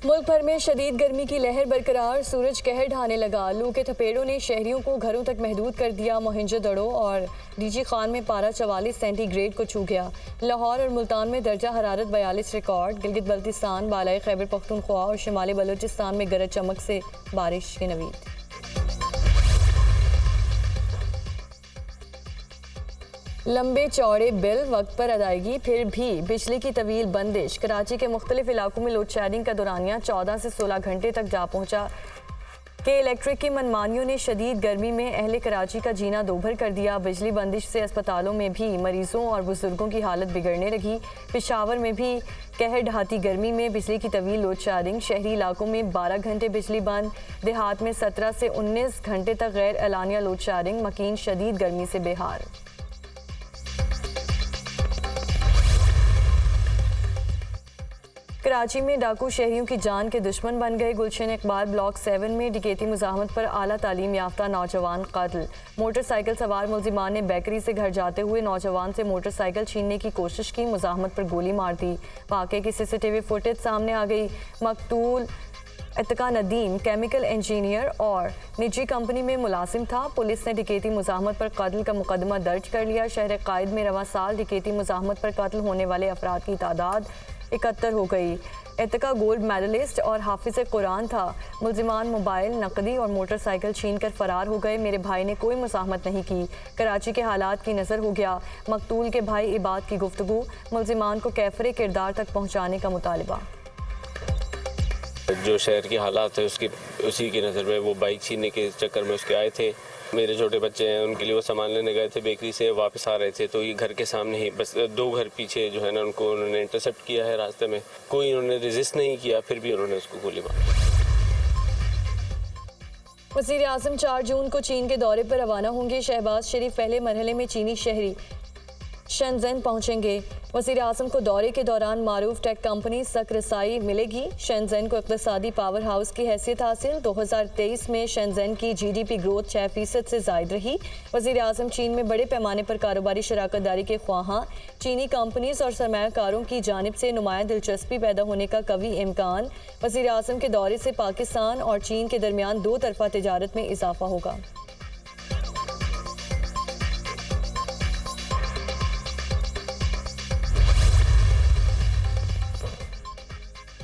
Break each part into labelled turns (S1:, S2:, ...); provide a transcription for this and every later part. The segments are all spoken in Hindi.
S1: मुल्क भर में शदीद गर्मी की लहर बरकरार, सूरज कहर ढाने लगा। लू के थपेड़ों ने शहरियों को घरों तक महदूद कर दिया। मोहिंजोदड़ो और डीजी खान में पारा 44 सेंटीग्रेड को छू गया। लाहौर और मुल्तान में दर्जा हरारत 42 रिकॉर्ड। गिलगित बल्तिस्तान, बालाई खैबर पख्तूनख्वा और शिमाली बलूचिस्तान में गरज चमक से बारिश की नवीद। लंबे चौड़े बिल, वक्त पर अदायगी, फिर भी बिजली की तवील बंदिश। कराची के मुख्तलिफ इलाकों में लोड शेडिंग का दौरानिया 14 से 16 घंटे तक जा पहुंचा। के इलेक्ट्रिक की मनमानियों ने शदीद गर्मी में अहले कराची का जीना दोभर कर दिया। बिजली बंदिश से अस्पतालों में भी मरीजों और बुजुर्गों की हालत बिगड़ने लगी। पेशावर में भी कहर ढाती गर्मी में बिजली की तवील लोड शेडिंग। शहरी इलाकों में 12 घंटे बिजली बंद, देहात में 17 से 19 घंटे तक गैर एलानिया लोड शेडिंग। मकीन शदीद गर्मी से बेहाल। कराची में डाकू शहरियों की जान के दुश्मन बन गए। गुलशन इकबाल ब्लॉक 7 में डकैती मुज़ाहमत पर आला तालीम याफ्ता नौजवान कत्ल। मोटरसाइकिल सवार मुलजिमान ने बेकरी से घर जाते हुए नौजवान से मोटरसाइकिल छीनने की कोशिश की, मुज़ाहमत पर गोली मार दी। वाक़े की CCTV फुटेज सामने आ गई। मकतूल इत्तका नदीम केमिकल इंजीनियर और निजी कंपनी में मुलाजिम था। पुलिस ने डकैती मुज़ाहमत पर कत्ल का मुकदमा दर्ज कर लिया। शहर कायद में रवां साल डकैती मुज़ाहमत पर कत्ल होने वाले अफराद की तादाद 71 हो गई। इत्तका गोल्ड मेडलिस्ट और हाफिज कुरान था। मुलजिमान मोबाइल, नकदी और मोटरसाइकिल छीन कर फरार हो गए। मेरे भाई ने कोई मुज़ाहमत नहीं की। कराची के हालात की नज़र हो गया। मकतूल के भाई इबाद की गुफ्तगू। मुलजिमान को कैफरे किरदार तक पहुँचाने का मुतालिबा।
S2: जो शहर की हालात है उसी की नज़र में वो बाइक छीनने के चक्कर में उसके आए थे। मेरे छोटे बच्चे हैं, उनके लिए वो सामान लेने गए थे, बेकरी से वापस आ रहे थे तो ये घर के सामने ही बस 2 घर पीछे जो है ना उनको उन्होंने इंटरसेप्ट किया है रास्ते में। कोई उन्होंने रेजिस्ट नहीं किया, फिर भी उन्होंने उसको गोली मारी।
S1: वज़ीर आज़म 4 जून को चीन के दौरे पर रवाना होंगे। शहबाज शरीफ पहले मरहले में चीनी शहरी शेनज़ेन पहुंचेंगे। वज़ीर आज़म को दौरे के दौरान मारूफ टेक कंपनी तक रसाई मिलेगी। शेनज़ेन को इक़्तिसादी पावर हाउस की हैसियत हासिल। 2023 में शेनज़ेन की GDP ग्रोथ 6% से ज़ायद रही। वज़ीर आज़म चीन में बड़े पैमाने पर कारोबारी शराकत दारी के ख्वाहां। चीनी कंपनीज और सरमायाकारों की जानिब से नुमायां दिलचस्पी पैदा होने का कवी इम्कान। वज़ीर आज़म के दौरे से पाकिस्तान और चीन के दरमियान 2 तरफ़ा तिजारत में इजाफा होगा।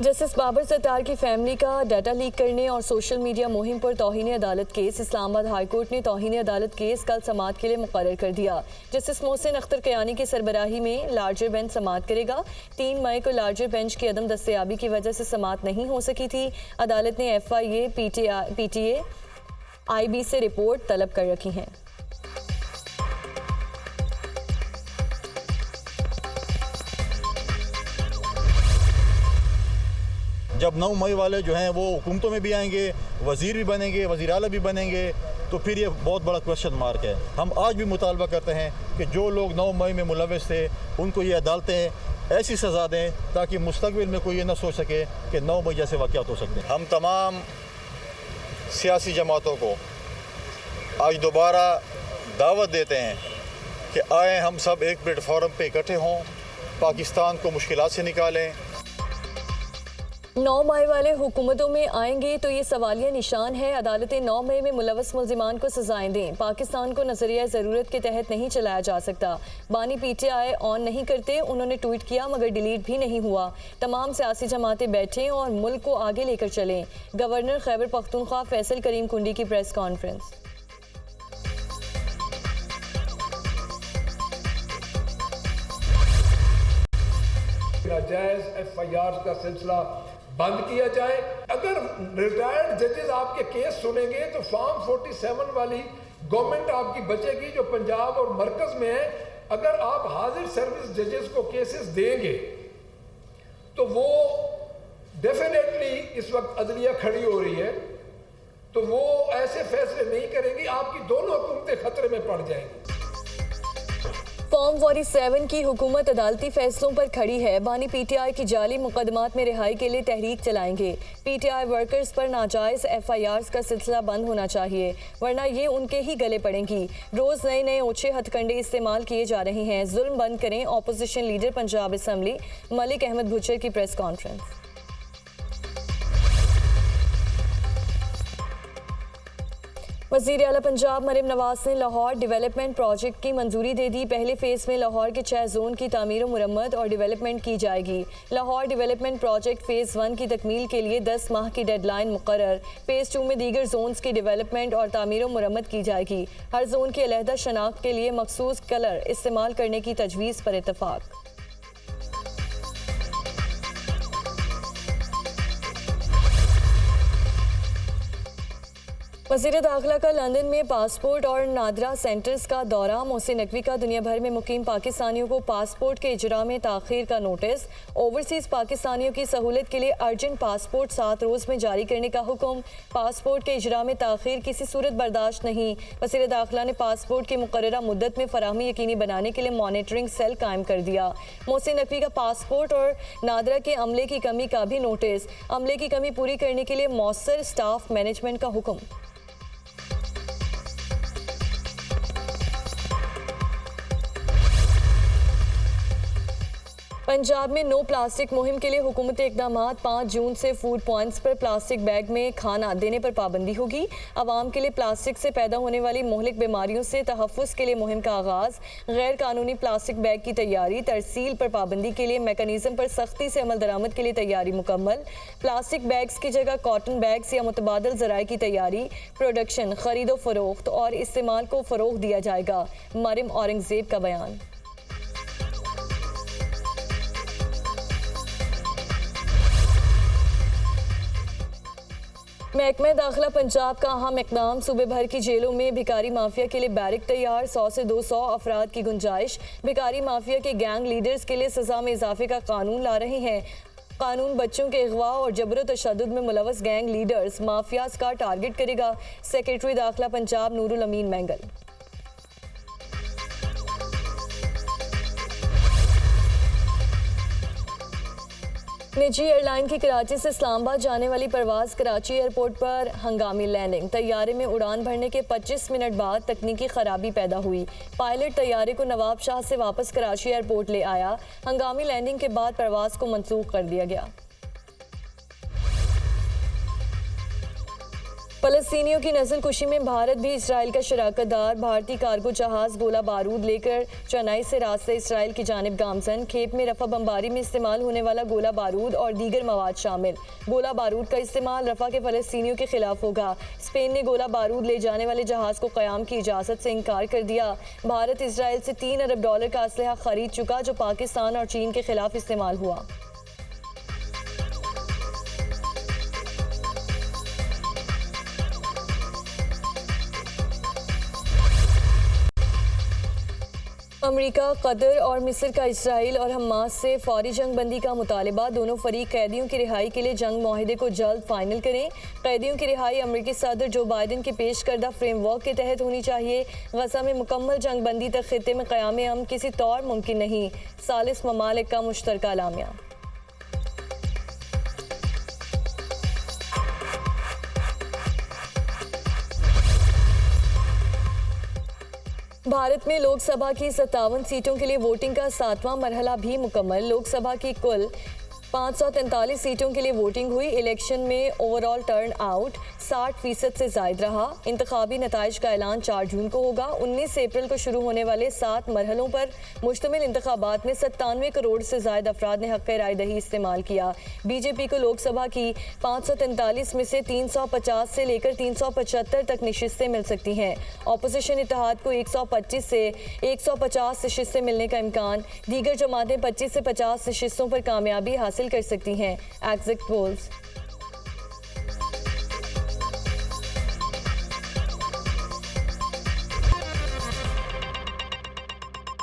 S1: जस्टिस बाबर सत्तार की फैमिली का डाटा लीक करने और सोशल मीडिया मुहिम पर तौहीन अदालत केस। इस्लामाबाद हाई कोर्ट ने तौहीन अदालत केस कल समाअत के लिए मुकर्रर कर दिया। जस्टिस मोहसिन अख्तर कयानी की सरबराही में लार्जर बेंच समाअत करेगा। 3 मई को लार्जर बेंच की अदम दस्तयाबी की वजह से समाअत नहीं हो सकी थी। अदालत ने FIA, PTA, IB से रिपोर्ट तलब कर रखी हैं।
S3: जब 9 मई वाले जो हैं वो हुकूमतों में भी आएंगे, वज़ीर भी बनेंगे, वज़ीर आला भी बनेंगे, तो फिर ये बहुत बड़ा क्वेश्चन मार्क है। हम आज भी मुतालबा करते हैं कि जो लोग 9 मई में मुलविस थे उनको ये अदालतें ऐसी सज़ा दें ताकि मुस्तक़बिल में कोई ये ना सोच सके कि 9 मई जैसे वाक़यात हो सकते हैं। हम तमाम सियासी जमातों को आज दोबारा दावत देते हैं कि आए हम सब एक प्लेटफॉर्म पे इकट्ठे हों, पाकिस्तान को मुश्किलात से निकालें।
S1: 9 मई वाले हुकूमतों में आएंगे तो ये सवालिया निशान है। अदालतें 9 मई में मुलवस मुलजिमान को सजाएं दें। पाकिस्तान को नजरिया ज़रूरत के तहत नहीं चलाया जा सकता। बानी PTI ऑन नहीं करते, उन्होंने ट्वीट किया मगर डिलीट भी नहीं हुआ। तमाम सियासी जमातें बैठें और मुल्क को आगे लेकर चलें। गवर्नर खैबर पख्तूनख्वा फैसल करीम कुंडी की प्रेस कॉन्फ्रेंस।
S4: नाजायज FIR का सिलसिला बंद किया जाए। अगर रिटायर्ड जजेस आपके केस सुनेंगे तो फॉर्म 47 वाली गवर्नमेंट आपकी बचेगी जो पंजाब और मरकज में है। अगर आप हाजिर सर्विस जजेस को केसेस देंगे तो वो डेफिनेटली इस वक्त अदलिया खड़ी हो रही है तो वो ऐसे फैसले नहीं करेंगी, आपकी दोनों हुकूमतें खतरे में पड़ जाएंगी।
S1: फॉर्म 47 की हुकूमत अदालती फैसलों पर खड़ी है। बानी PTI की जाली मुकदमात में रिहाई के लिए तहरीक चलाएंगे। PTI वर्कर्स पर नाजायज़ FIRs का सिलसिला बंद होना चाहिए वरना ये उनके ही गले पड़ेंगी। रोज़ नए नए ओछे हथकंडे इस्तेमाल किए जा रहे हैं। जुल्म बंद करें। Opposition leader Punjab assembly Malik Ahmad Bhuchar की प्रेस कॉन्फ्रेंस। वज़ीर आला पंजाब मरियम नवाज ने लाहौर डेवलपमेंट प्रोजेक्ट की मंजूरी दे दी। पहले फेज़ में लाहौर के 6 जोन की तामीर मुरम्मत और डेवलपमेंट की जाएगी। लाहौर डेवलपमेंट प्रोजेक्ट फ़ेज़ 1 की तकमील के लिए 10 माह की डेडलाइन मुकर्रर। फ़ेज़ 2 में दीगर जोन्स की डेवलपमेंट और तामीर मुरम्मत की जाएगी। हर जोन की अलहदा शनाख्त के लिए मखसूस कलर इस्तेमाल करने की तजवीज़ पर इत्तफाक। वज़ीर दाखिला का लंदन में पासपोर्ट और नादरा सेंटर्स का दौरा। मोहसिन नकवी का दुनिया भर में मुकीम पाकिस्तानियों को पासपोर्ट के इजरा में ताख़ीर का नोटिस। ओवरसीज़ पाकिस्तानियों की सहूलत के लिए अर्जेंट पासपोर्ट 7 रोज़ में जारी करने का हुक्म। पासपोर्ट के इजरा में ताख़ीर किसी सूरत बर्दाश्त नहीं। वज़ीर दाखिला ने पासपोर्ट की मुकर्ररा मुद्दत में फराहमी यकीनी बनाने के लिए मॉनिटरिंग सेल कायम कर दिया। मोहसिन नकवी का पासपोर्ट और नादरा के अमले की कमी का भी नोटिस। अमले की कमी पूरी करने के लिए मौसर स्टाफ मैनेजमेंट का हुक्म। पंजाब में नो प्लास्टिक मुहिम के लिए हुकूमती इक़दाम। 5 जून से फूड पॉइंट्स पर प्लास्टिक बैग में खाना देने पर पाबंदी होगी। आवाम के लिए प्लास्टिक से पैदा होने वाली मोहलिक बीमारियों से तहफ़्फ़ुज़ के लिए मुहिम का आगाज़। गैर कानूनी प्लास्टिक बैग की तैयारी, तरसील पर पाबंदी के लिए मैकेनिज़्म पर सख्ती से अमल दरामद के लिए तैयारी मुकम्मल। प्लास्टिक बैग्स की जगह कॉटन बैग्स या मुतबादल ज़राए की तैयारी। प्रोडक्शन, ख़रीदो फ़रोख्त और इस्तेमाल को फ़रोग़ दिया जाएगा। मरियम औरंगज़ेब का बयान। महकमा दाखिला पंजाब का अहम इक़दाम। सूबे भर की जेलों में भिकारी माफिया के लिए बैरिक तैयार। 100 से 200 अफराद की गुंजाइश। भिकारी माफिया के गैंग लीडर्स के लिए सज़ा में इजाफे का कानून ला रहे हैं। कानून बच्चों के अगवा और जबर तशद्दुद में मुलव्वस गैंग लीडर्स माफियाज का टारगेट करेगा। सेक्रेटरी दाखिला पंजाब नूरुल अमीन मैंगल। निजी एयरलाइन की कराची से इस्लामाबाद जाने वाली परवाज़ कराची एयरपोर्ट पर हंगामी लैंडिंग। तैयारे में उड़ान भरने के 25 मिनट बाद तकनीकी खराबी पैदा हुई। पायलट तैयारे को नवाब शाह से वापस कराची एयरपोर्ट ले आया। हंगामी लैंडिंग के बाद परवाज़ को मनसूख कर दिया गया। फ़लस्तीनियों की नस्ल कुशी में भारत भी इसराइल का शराकतदार। भारतीय कार्गो जहाज़ गोला बारूद लेकर चेन्नई से रास्ते इसराइल की जानिब गामजन। खेप में रफ़ा बमबारी में इस्तेमाल होने वाला गोला बारूद और दीगर मवाद शामिल। गोला बारूद का इस्तेमाल रफ़ा के फ़लस्तीनियों के खिलाफ होगा। स्पेन ने गोला बारूद ले जाने वाले जहाज़ को क़याम की इजाज़त से इनकार कर दिया। भारत इसराइल से $3 अरब का असलहा खरीद चुका, जो पाकिस्तान और चीन के खिलाफ इस्तेमाल हुआ। अमेरिका, कतर और मिस्र का इसराइल और हमास से फौरी जंग बंदी का मुतालबा। दोनों फरीक कैदियों की रिहाई के लिए जंग माहिदे को जल्द फाइनल करें। कैदियों की रिहाई अमेरिकी सदर जो बाइडन के पेश करदा फ्रेमवर्क के तहत होनी चाहिए। गजा में मुकम्मल जंग बंदी तक खित्ते में क़याम अमन किसी तौर मुमकिन नहीं। सालिस ममालिक का मुश्तरका एलामिया। भारत में लोकसभा की 57 सीटों के लिए वोटिंग का 7वां मरहला भी मुकम्मल। लोकसभा की कुल 543 सीटों के लिए वोटिंग हुई। इलेक्शन में ओवरऑल टर्न आउट 60% से ज़ायद रहा। इंतखाबी नताइज का ऐलान 4 जून को होगा। 19 अप्रैल को शुरू होने वाले 7 मरहलों पर मुश्तमिल इंतखाबात में 97 करोड़ से ज़ायद अफराद ने हक़ राय दही इस्तेमाल किया। बीजेपी को लोकसभा की 543 में से 350 से लेकर 375 तक नशिस्तें मिल सकती हैं। अपोजिशन इत्तेहाद को 125 से 150 नशिस्तें मिलने का इम्कान। दीगर जमातें 25 से 50 नशिस्तों पर कामयाबी हासिल कर सकती हैं। Exit polls.